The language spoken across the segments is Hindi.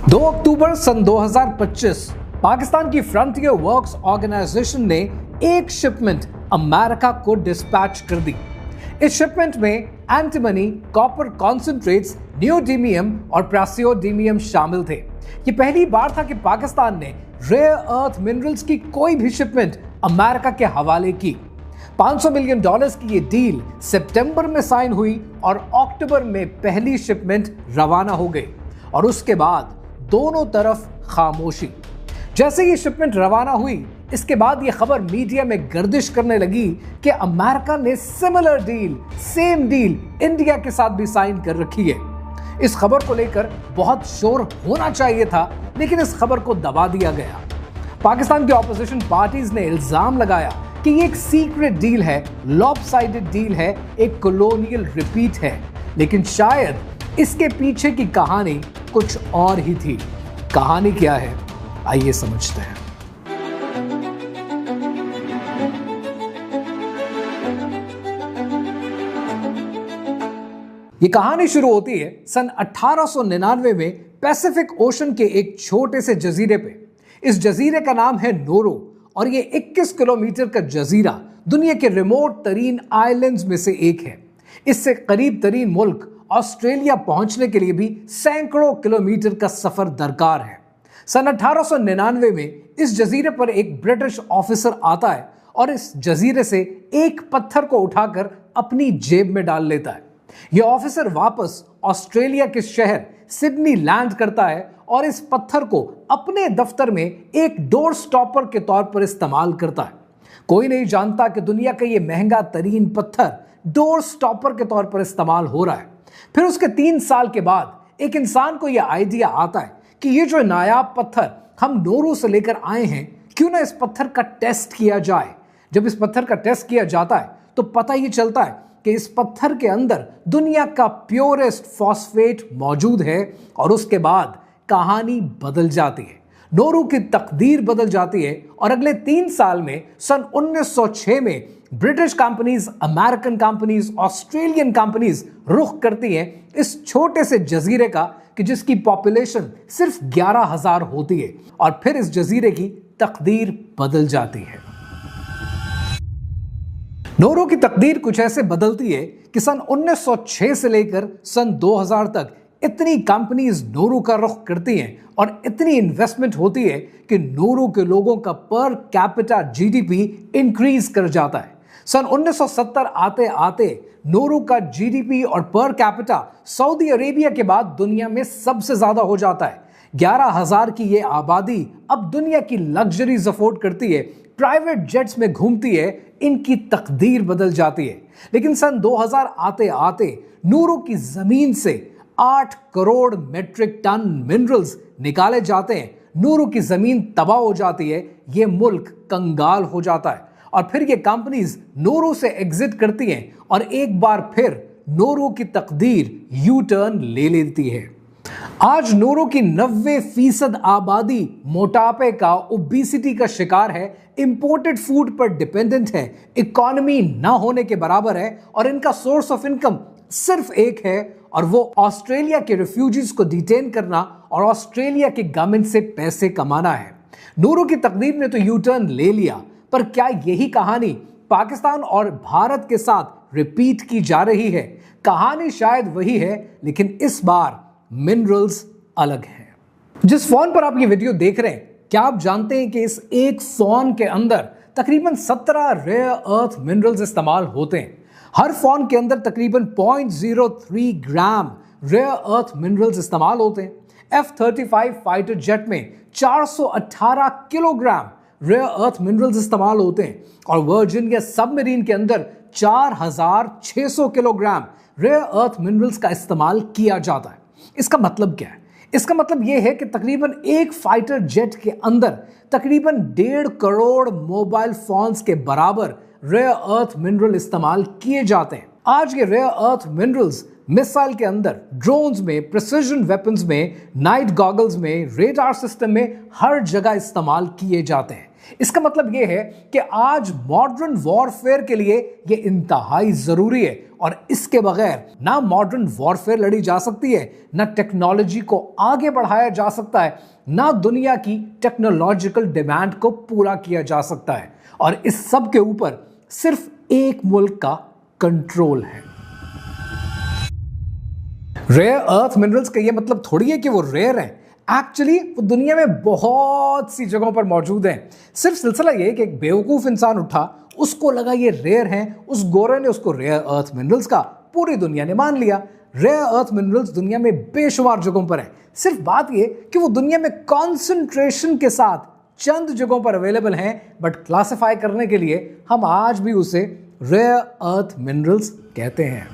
2 अक्टूबर सन 2025 पाकिस्तान की फ्रंटियर वर्क्स ऑर्गेनाइजेशन ने एक शिपमेंट अमेरिका को डिस्पैच कर दी। इस शिपमेंट में एंटीमनी, कॉपर कॉन्सेंट्रेट्स, नियोडीमियम और प्रासियोडीमियम शामिल थे। ये पहली बार था कि पाकिस्तान ने रेयर अर्थ मिनरल्स की कोई भी शिपमेंट अमेरिका के हवाले की। $500 मिलियन की ये डील सितंबर में साइन हुई और अक्टूबर में पहली शिपमेंट रवाना हो गई और उसके बाद दोनों तरफ खामोशी। जैसे ये शिपमेंट रवाना हुई, इसके बाद ये खबर मीडिया में गर्दिश करने लगी कि अमेरिका ने सेम डील इंडिया के साथ भी साइन कर रखी है। इस खबर को लेकर बहुत शोर होना चाहिए था, लेकिन इस खबर को दबा दिया गया। पाकिस्तान की ऑपोजिशन पार्टीज ने इल्जाम लगाया कि ये एक सीक्रेट डील है, लॉपसाइडेड डील है, एक कॉलोनियल रिपीट है। लेकिन शायद इसके पीछे की कहानी कुछ और ही थी। कहानी क्या है, आइए समझते हैं। ये कहानी शुरू होती है सन 1899 में पैसिफिक ओशन के एक छोटे से जजीरे पे। इस जजीरे का नाम है नोरो और ये 21 किलोमीटर का जजीरा दुनिया के रिमोट तरीन आइलैंड्स में से एक है। इससे करीब तरीन मुल्क ऑस्ट्रेलिया पहुंचने के लिए भी सैकड़ों किलोमीटर का सफर दरकार है। सन 1899 में इस जजीरे पर एक ब्रिटिश ऑफिसर आता है और इस जजीरे से एक पत्थर को उठाकर अपनी जेब में डाल लेता है। यह ऑफिसर वापस ऑस्ट्रेलिया के शहर सिडनी लैंड करता है और इस पत्थर को अपने दफ्तर में एक डोर स्टॉपर के तौर पर इस्तेमाल करता है। कोई नहीं जानता कि दुनिया का यह महंगा तरीन पत्थर डोर स्टॉपर के तौर पर इस्तेमाल हो रहा है। फिर उसके 3 साल के बाद एक इंसान को यह आइडिया आता है कि ये जो नायाब पत्थर हम नोरू से लेकर आए हैं, क्यों ना इस पत्थर का टेस्ट किया जाए। जब इस पत्थर का टेस्ट किया जाता है तो पता ये चलता है कि इस पत्थर के अंदर दुनिया का प्योरेस्ट फॉस्फेट मौजूद है और उसके बाद कहानी बदल जाती है। नोरू की तकदीर बदल जाती है और अगले 3 साल में सन 1906 में British companies, American companies, Australian companies रुख करती हैं इस छोटे से जजीरे का कि जिसकी पॉपुलेशन सिर्फ 11,000 होती है और फिर इस जजीरे की तकदीर बदल जाती है। नोरू की तकदीर कुछ ऐसे बदलती है कि सन 1906 से लेकर सन 2000 तक इतनी कंपनीज नोरू का रुख करती हैं और इतनी इन्वेस्टमेंट होती है कि नोरू के लोगों का पर कैपिटा जीडीपी इंक्रीज कर जाता है। सन 1970 आते आते नोरू का जीडीपी और पर कैपिटा सऊदी अरेबिया के बाद दुनिया में सबसे ज्यादा हो जाता है। 11,000 की ये आबादी अब दुनिया की लग्जरीज अफोर्ड करती है, प्राइवेट जेट्स में घूमती है, इनकी तकदीर बदल जाती है। लेकिन सन 2000 आते आते नोरू की जमीन से 8 करोड़ मेट्रिक टन मिनरल्स निकाले जाते हैं। नोरू की जमीन तबाह हो जाती है, ये मुल्क कंगाल हो जाता है और फिर ये कंपनीज नोरू से एग्जिट करती हैं और एक बार फिर नोरू की तकदीर यू टर्न ले लेती है। आज नोरू की 90% आबादी मोटापे का, ओबेसिटी का शिकार है, इंपोर्टेड फूड पर डिपेंडेंट है, इकोनॉमी ना होने के बराबर है और इनका सोर्स ऑफ इनकम सिर्फ एक है और वो ऑस्ट्रेलिया के रिफ्यूजीज को डिटेन करना और ऑस्ट्रेलिया के गवर्नमेंट से पैसे कमाना है। नोरू की तकदीर ने तो यू टर्न ले लिया, पर क्या यही कहानी पाकिस्तान और भारत के साथ रिपीट की जा रही है? कहानी शायद वही है, लेकिन इस बार मिनरल्स अलग हैं। जिस फोन पर आप ये वीडियो देख रहे हैं, क्या आप जानते हैं कि इस एक फोन के अंदर तकरीबन 17 रेयर अर्थ मिनरल्स इस्तेमाल होते हैं। हर फोन के अंदर तकरीबन 0.03 ग्राम रेयर अर्थ मिनरल्स इस्तेमाल होते हैं। F-35 फाइटर जेट में 418 किलोग्राम रेयर अर्थ मिनरल्स इस्तेमाल होते हैं और वर्जिनिया सबमरीन के अंदर 4,600 किलोग्राम रेयर अर्थ मिनरल्स का इस्तेमाल किया जाता है। इसका मतलब क्या है? इसका मतलब यह है कि तकरीबन एक फाइटर जेट के अंदर तकरीबन 1.5 करोड़ मोबाइल फोन्स के बराबर रेयर अर्थ मिनरल इस्तेमाल किए जाते हैं। आज ये रेयर अर्थ मिनरल्स मिसाइल के अंदर, ड्रोन्स में, प्रिसिजन वेपन्स में, नाइट गॉगल्स में, रेडार सिस्टम में हर जगह इस्तेमाल किए जाते हैं। इसका मतलब यह है कि आज मॉडर्न वॉरफेयर के लिए यह इंतहाई जरूरी है और इसके बगैर ना मॉडर्न वॉरफेयर लड़ी जा सकती है, ना टेक्नोलॉजी को आगे बढ़ाया जा सकता है, ना दुनिया की टेक्नोलॉजिकल डिमांड को पूरा किया जा सकता है। और इस सब के ऊपर सिर्फ एक मुल्क का कंट्रोल है। रेयर अर्थ मिनरल्स का यह मतलब थोड़ी है कि वो रेयर हैं। एक्चुअली वो दुनिया में बहुत सी जगहों पर मौजूद हैं। सिर्फ सिलसिला ये कि एक बेवकूफ इंसान उठा, उसको लगा ये रेयर हैं, उस गोरे ने उसको रेयर अर्थ मिनरल्स का, पूरी दुनिया ने मान लिया। रेयर अर्थ मिनरल्स दुनिया में बेशुमार जगहों पर हैं। सिर्फ बात ये कि वो दुनिया में कॉन्सेंट्रेशन के साथ चंद जगहों पर अवेलेबल हैं, बट क्लासिफाई करने के लिए हम आज भी उसे रेयर अर्थ मिनरल्स कहते हैं।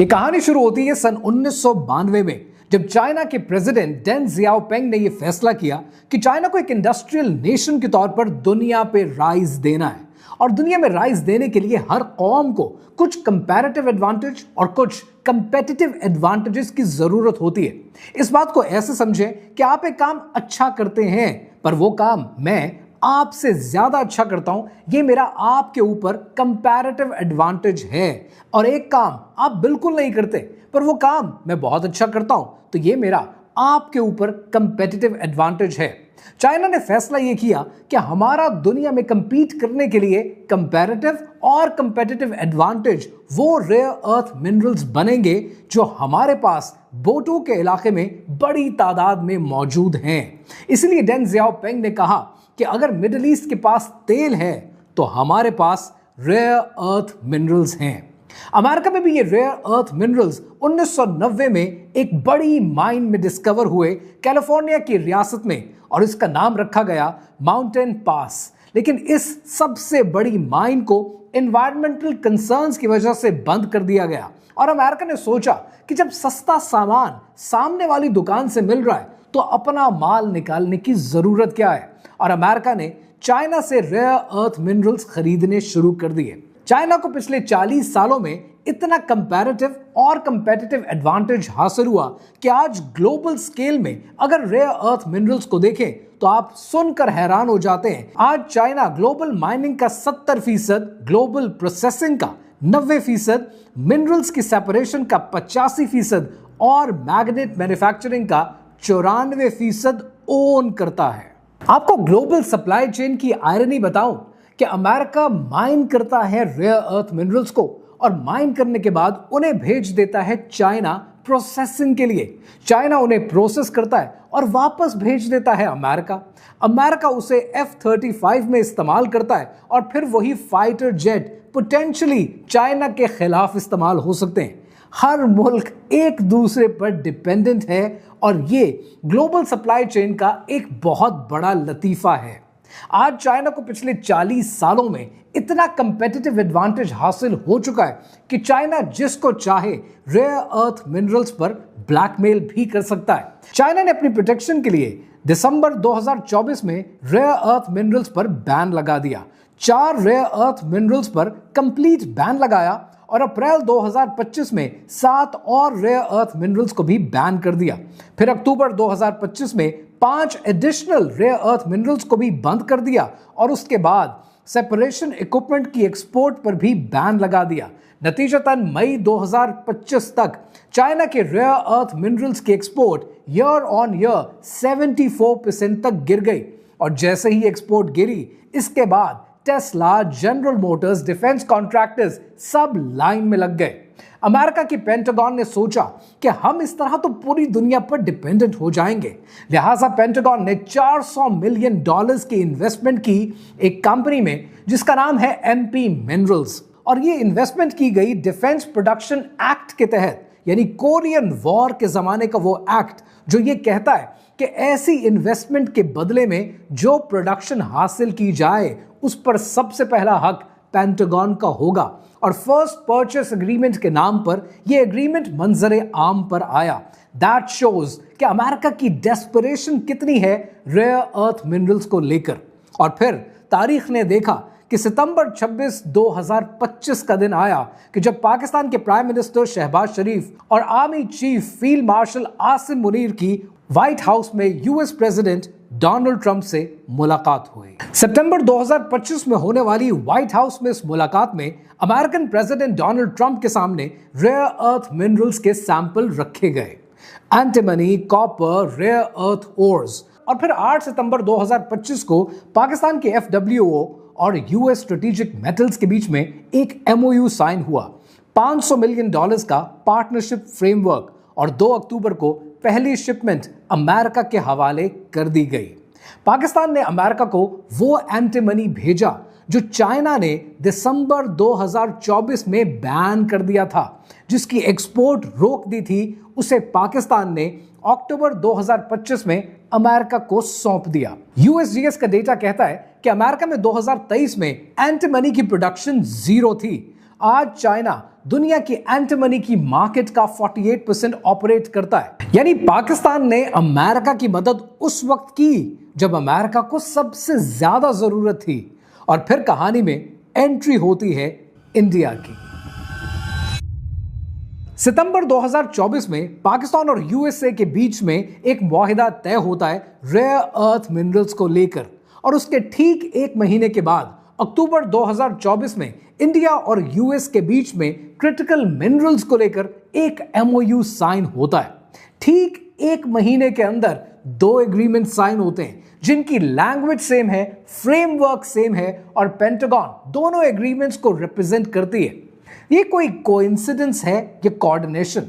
ये कहानी शुरू होती है सन 1992 में, जब चाइना के प्रेसिडेंट डेंग जियाओपिंग ने यह फैसला किया कि चाइना को एक इंडस्ट्रियल नेशन के तौर पर दुनिया पे राइज देना है और दुनिया में राइज देने के लिए हर कौम को कुछ कंपैरेटिव एडवांटेज और कुछ कंपेटिटिव एडवांटेजेस की जरूरत होती है। इस बात को ऐसे समझें कि आप एक काम अच्छा करते हैं, पर वो काम मैं आपसे ज्यादा अच्छा करता हूं, ये मेरा आपके ऊपर कंपैरेटिव एडवांटेज है। और एक काम आप बिल्कुल नहीं करते, पर वो काम मैं बहुत अच्छा करता हूं, तो ये मेरा आपके ऊपर कंपेटिटिव एडवांटेज है। चाइना ने फैसला ये किया कि हमारा दुनिया में कंपीट करने के लिए कंपैरेटिव और कंपेटिटिव एडवांटेज वो रेयर अर्थ मिनरल्स बनेंगे जो हमारे पास बोटो के इलाके में बड़ी तादाद में मौजूद हैं। इसलिए डेंग जियाओपिंग ने कहा कि अगर मिडिल ईस्ट के पास तेल है तो हमारे पास रेयर अर्थ मिनरल्स हैं। अमेरिका में भी ये रेयर अर्थ मिनरल्स 1990 में एक बड़ी माइन में डिस्कवर हुए कैलिफोर्निया की रियासत में, और इसका नाम रखा गया माउंटेन पास। लेकिन इस सबसे बड़ी माइन को एनवायरमेंटल कंसर्न्स की वजह से बंद कर दिया गया और अमेरिका ने सोचा कि जब सस्ता सामान सामने वाली दुकान से मिल रहा है तो अपना माल निकालने की जरूरत क्या है, और अमेरिका ने चाइना से रेयर अर्थ मिनरल्स खरीदने शुरू कर दिए। चाइना को पिछले 40 सालों में इतना कंपैरेटिव और कंपेटिटिव एडवांटेज हासिल हुआ कि आज ग्लोबल स्केल में अगर रेयर अर्थ मिनरल्स को देखें तो आप सुनकर हैरान हो जाते हैं। आज चाइना ग्लोबल माइनिंग का 70%, ग्लोबल प्रोसेसिंग का 90%, मिनरल्स की सेपरेशन का 85% और मैग्नेट मैन्युफैक्चरिंग का 94% ओन करता है। आपको ग्लोबल सप्लाई चेन की आयरनी बताऊं कि अमेरिका माइन करता है रेयर अर्थ मिनरल्स को और माइन करने के बाद उन्हें भेज देता है चाइना प्रोसेसिंग के लिए। चाइना उन्हें प्रोसेस करता है और वापस भेज देता है अमेरिका। अमेरिका उसे F-35 में इस्तेमाल करता है और फिर वही फाइटर जेट पोटेंशियली चाइना के खिलाफ इस्तेमाल हो सकते हैं। हर मुल्क एक दूसरे पर डिपेंडेंट है और ये ग्लोबल सप्लाई चेन का एक बहुत बड़ा लतीफा है। आज चाइना को पिछले 40 सालों में इतना कंपेटिटिव एडवांटेज हासिल हो चुका है कि चाइना जिसको चाहे रेयर अर्थ मिनरल्स पर ब्लैकमेल भी कर सकता है। चाइना ने अपनी प्रोटेक्शन के लिए दिसंबर 2024 में रेयर अर्थ मिनरल्स पर बैन लगा दिया। 4 रेयर अर्थ मिनरल्स पर कंप्लीट बैन लगाया और अप्रैल 2025 में 7 और रेयर अर्थ मिनरल्स को भी बैन कर दिया। फिर अक्टूबर 2025 में 5 एडिशनल रेयर अर्थ मिनरल्स को भी बंद कर दिया और उसके बाद सेपरेशन इक्विपमेंट की एक्सपोर्ट पर भी बैन लगा दिया। नतीजतन मई 2025 तक चाइना के रेयर अर्थ मिनरल्स की एक्सपोर्ट ईयर ऑन ईयर 74% तक गिर गई और जैसे ही एक्सपोर्ट गिरी, इसके बाद Tesla, general Motors, defence contractors सब लाइन में लग गए। अमेरिका की पेंटागन ने सोचा कि हम इस तरह तो पूरी दुनिया पर डिपेंडेंट हो जाएंगे, लिहाजा पेंटागन ने $400 मिलियन की इन्वेस्टमेंट की एक कंपनी में जिसका नाम है MP मिनरल्स, और ये इन्वेस्टमेंट की गई डिफेंस प्रोडक्शन एक्ट के तहत, यानी कोरियन वॉर के जमाने का वो एक्ट जो ये कहता है कि ऐसी इन्वेस्टमेंट के बदले में जो प्रोडक्शन हासिल की जाए उस पर सबसे पहला हक पेंटागन का होगा। और फर्स्ट परचेस एग्रीमेंट के नाम पर यह एग्रीमेंट मंजरे आम पर आया। दैट शोज कि अमेरिका की डेस्परेशन कितनी है रेयर अर्थ मिनरल्स को लेकर। और फिर तारीख ने देखा कि सितंबर 26, 2025 का दिन आया कि जब पाकिस्तान के प्राइम मिनिस्टर शहबाज शरीफ और army chief field marshal Asim Munir की व्हाइट हाउस में यूएस प्रेसिडेंट डोनाल्ड ट्रंप से मुलाकात हुई। सितंबर 2025 में होने वाली व्हाइट हाउस में इस मुलाकात में अमेरिकन प्रेसिडेंट डोनाल्ड ट्रंप के सामने रेयर अर्थ मिनरल्स के सैंपल रखे गए, antimony, copper, rare earth ores. और फिर 8 सितंबर 2025 को पाकिस्तान के FWO और यूएस स्ट्रेटेजिक मेटल्स के बीच में एक MOU साइन हुआ, $500 मिलियन का पार्टनरशिप फ्रेमवर्क, और 2 अक्टूबर को पहली शिपमेंट अमेरिका के हवाले कर दी गई। पाकिस्तान ने अमेरिका को वो एंटीमनी भेजा जो चाइना ने दिसंबर 2024 में बैन कर दिया था, जिसकी एक्सपोर्ट रोक दी थी। उसे पाकिस्तान ने अक्टूबर 2025 में अमेरिका को सौंप दिया। USGS का डेटा कहता है कि अमेरिका में 2023 में एंटीमनी की प्रोडक्शन 0 थी। आज चाइना दुनिया की एंटीमनी की मार्केट का 48% ऑपरेट करता है। यानी पाकिस्तान ने अमेरिका की मदद उस वक्त की जब अमेरिका को सबसे ज्यादा जरूरत थी। और फिर कहानी में एंट्री होती है इंडिया की। सितंबर 2024 में पाकिस्तान और USA के बीच में एक मुआहिदा तय होता है रेयर अर्थ मिनरल्स को लेकर, और उसके ठीक 1 महीने के बाद अक्टूबर 2024 में इंडिया और US के बीच में क्रिटिकल मिनरल्स को लेकर एक MOU साइन होता है। ठीक 1 महीने के अंदर 2 एग्रीमेंट साइन होते हैं जिनकी लैंग्वेज सेम है, फ्रेमवर्क सेम है, और पेंटागन दोनों एग्रीमेंट्स को रिप्रेजेंट करती है। ये कोई कोइंसिडेंस है या कोऑर्डिनेशन?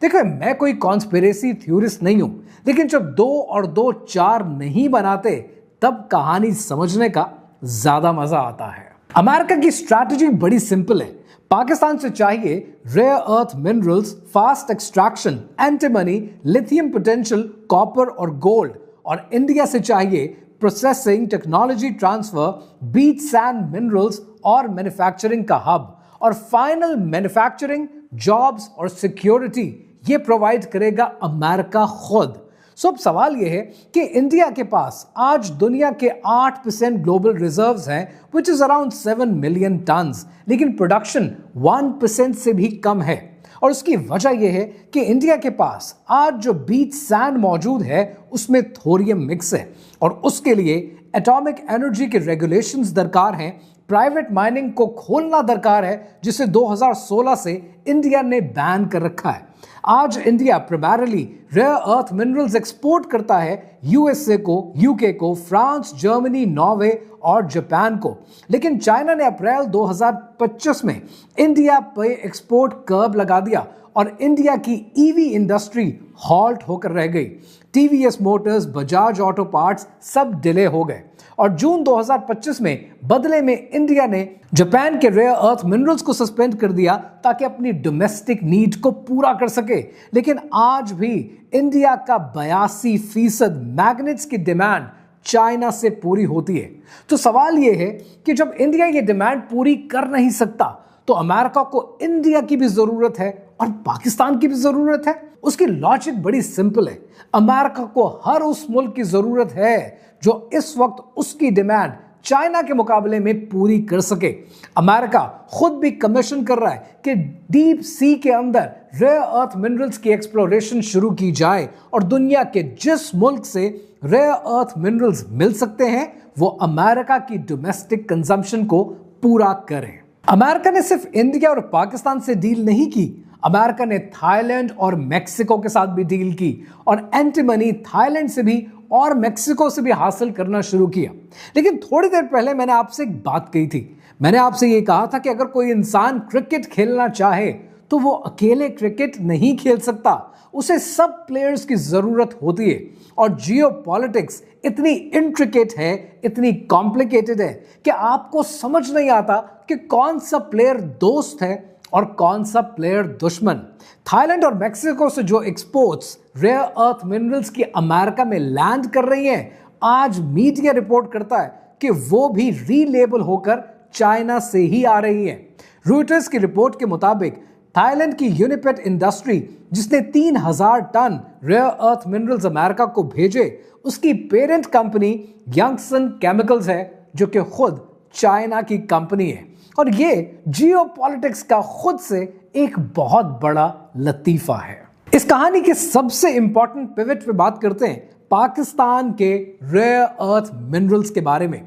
देखो, मैं कोई कॉन्स्पिरेसी थ्योरिस्ट नहीं हूं, लेकिन जब 2 और 2 4 नहीं बनाते तब कहानी समझने का ज्यादा मजा आता है। अमेरिका की स्ट्रैटेजी बड़ी सिंपल है। पाकिस्तान से चाहिए rare earth minerals, fast extraction, antimony, lithium potential, copper और गोल्ड, और इंडिया से चाहिए processing, technology transfer, beach sand minerals और मैन्युफैक्चरिंग का हब, और फाइनल मैन्युफैक्चरिंग, जॉब्स और सिक्योरिटी ये प्रोवाइड करेगा अमेरिका खुद। सो अब सवाल यह है कि इंडिया के पास आज दुनिया के 8% ग्लोबल रिजर्व्स हैं, which is around 7 million turns, लेकिन प्रोडक्शन 1% से भी कम है। और उसकी वजह यह है कि इंडिया के पास आज जो बीच सैंड मौजूद है उसमें थोरियम मिक्स है, और उसके लिए एटॉमिक एनर्जी के रेगुलेशंस दरकार हैं, प्राइवेट माइनिंग को खोलना दरकार है, जिसे 2016 से इंडिया ने बैन कर रखा है। आज India primarily rare earth minerals export करता है USA को, UK को, फ्रांस, जर्मनी, नॉर्वे और जापान को, लेकिन चाइना ने अप्रैल 2025 में इंडिया पे एक्सपोर्ट कर्ब लगा दिया और इंडिया की EV इंडस्ट्री हॉल्ट होकर रह गई। TVS Motors, Bajaj auto parts सब डिले हो गए, और जून 2025 में बदले में इंडिया ने जापान के रेयर अर्थ मिनरल्स को सस्पेंड कर दिया ताकि अपनी डोमेस्टिक नीड को पूरा कर सके। लेकिन आज भी इंडिया का 82% मैग्नेट्स की डिमांड चाइना से पूरी होती है। तो सवाल यह है कि जब इंडिया ये डिमांड पूरी कर नहीं सकता तो अमेरिका को इंडिया की भी जरूरत है और पाकिस्तान की भी जरूरत है। उसकी लॉजिक बड़ी सिंपल है। अमेरिका को हर उस मुल्क की जरूरत है जो इस वक्त उसकी डिमांड चाइना के मुकाबले में पूरी कर सके। अमेरिका खुद भी कमीशन कर रहा है कि डीप सी के अंदर रेयर अर्थ मिनरल्स की एक्सप्लोरेशन शुरू की जाए, और दुनिया के जिस मुल्क से रेयर अर्थ मिनरल्स मिल सकते हैं वो अमेरिका की डोमेस्टिक कंजम्पशन को पूरा करें। अमेरिका ने सिर्फ इंडिया और पाकिस्तान से डील नहीं की, अमेरिका ने थाईलैंड और मैक्सिको के साथ भी डील की, और एंटीमनी थाईलैंड से भी और मैक्सिको से भी हासिल करना शुरू किया। लेकिन थोड़ी देर पहले मैंने आपसे एक बात कही थी। मैंने आपसे ये कहा था कि अगर कोई इंसान क्रिकेट खेलना चाहे तो वो अकेले क्रिकेट नहीं खेल सकता, उसे सब प्लेयर्स की जरूरत होती है। और जियोपॉलिटिक्स इतनी इंट्रिकेट है, इतनी कॉम्प्लिकेटेड है कि आपको समझ नहीं आता कि कौन सा प्लेयर दोस्त है और कौन सा प्लेयर दुश्मन। थाईलैंड और मैक्सिको से जो एक्सपोर्ट्स रेयर अर्थ मिनरल्स की अमेरिका में लैंड कर रही हैं, आज मीडिया रिपोर्ट करता है कि वो भी रीलेबल होकर चाइना से ही आ रही हैं। रॉयटर्स की रिपोर्ट के मुताबिक थाईलैंड की यूनिपेट इंडस्ट्री, जिसने 3000 ton rare earth minerals America को भेजे, उसकी पेरेंट कंपनी यंगसन केमिकल्स है, जो कि खुद चाइना की कंपनी है। और ये जियोपॉलिटिक्स का खुद से एक बहुत बड़ा लतीफा है। इस कहानी के सबसे इंपॉर्टेंट पिवट पे बात करते हैं पाकिस्तान के रेयर अर्थ मिनरल्स के बारे में।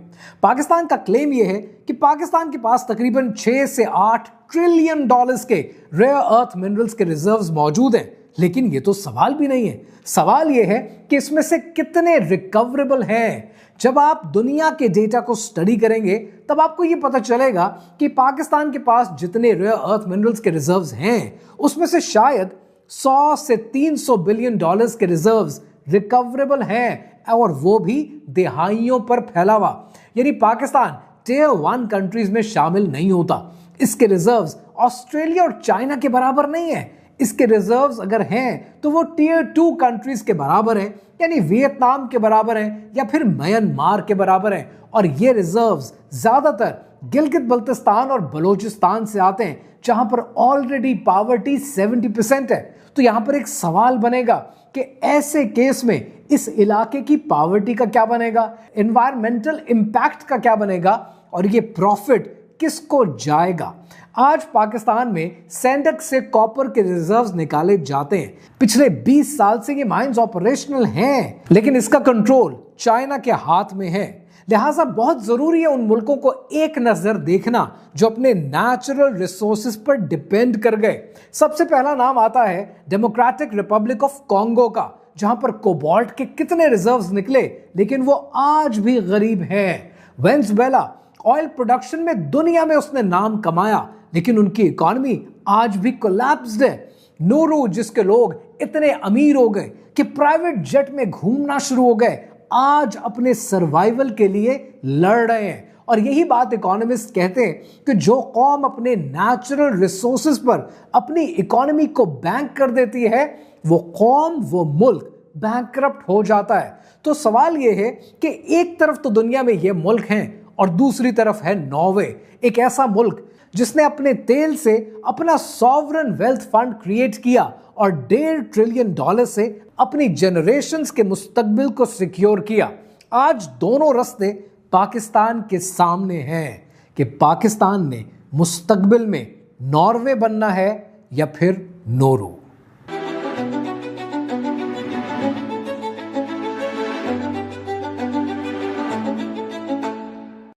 पाकिस्तान का क्लेम यह है कि पाकिस्तान के पास तकरीबन 6 से 8 ट्रिलियन डॉलर्स के रेयर अर्थ मिनरल्स के रिजर्व्स मौजूद हैं। लेकिन ये तो सवाल भी नहीं है। सवाल यह है कि इसमें से कितने रिकवरेबल हैं। जब आप दुनिया के डेटा को स्टडी करेंगे तब आपको यह पता चलेगा कि पाकिस्तान के पास जितने रेयर अर्थ मिनरल्स के रिजर्व्स हैं उसमें से शायद 100 से 300 बिलियन डॉलर्स के रिजर्व्स रिकवरेबल हैं, और वो भी दिहाइयों पर फैला हुआ। यानी पाकिस्तान टियर 1 कंट्रीज में शामिल नहीं होता। इसके रिजर्व्स ऑस्ट्रेलिया और चाइना के बराबर नहीं है। इसके रिजर्व्स अगर हैं तो वो टियर 2 कंट्रीज के बराबर हैं, यानी वियतनाम के बराबर हैं या फिर म्यांमार के बराबर हैं। और ये रिजर्व्स ज्यादातर गिलगित बल्तिस्तान और बलोचिस्तान से आते हैं, जहां पर ऑलरेडी पावर्टी 70% है। तो यहां पर एक सवाल बनेगा कि ऐसे केस में इस इलाके की पावर्टी का क्या बनेगा, एनवायरमेंटल इंपैक्ट का क्या बनेगा, और ये प्रॉफिट किसको जाएगा। आज पाकिस्तान में सैंडक से कॉपर के रिजर्व्स निकाले जाते हैं। पिछले 20 साल से ये माइंस ऑपरेशनल हैं, लेकिन इसका कंट्रोल चाइना के हाथ में है। लिहाजा बहुत जरूरी है उन मुल्कों को एक नजर देखना जो अपने नेचुरल रिसोर्सेज पर डिपेंड कर गए। सबसे पहला नाम आता है डेमोक्रेटिक रिपब्लिक ऑफ कॉन्गो का, जहां पर कोबाल्ट के कितने रिजर्व्स निकले लेकिन वो आज भी गरीब है। वेनेजुएला ऑयल प्रोडक्शन में दुनिया में उसने नाम कमाया, लेकिन उनकी इकॉनमी आज भी कोलैप्स्ड है। नूरू, जिसके लोग इतने अमीर हो गए कि प्राइवेट जेट में घूमना शुरू हो गए, आज अपने सर्वाइवल के लिए लड़ रहे हैं। और यही बात इकोनॉमिस्ट कहते हैं कि जो कौम अपने नेचुरल रिसोर्सेज पर अपनी इकोनॉमी को बैंक कर देती है, वो कौम, वो मुल्क बैंकरप्ट हो जाता है। तो सवाल यह है कि एक तरफ तो दुनिया में ये मुल्क हैं और दूसरी तरफ है नॉर्वे, एक ऐसा मुल्क जिसने अपने तेल से अपना सॉवरन वेल्थ फंड क्रिएट किया और $1.5 ट्रिलियन से अपनी जनरेशंस के मुस्तकबिल को सिक्योर किया। आज दोनों रास्ते पाकिस्तान के सामने हैं कि पाकिस्तान ने मुस्तकबिल में नॉर्वे बनना है या फिर नोरू।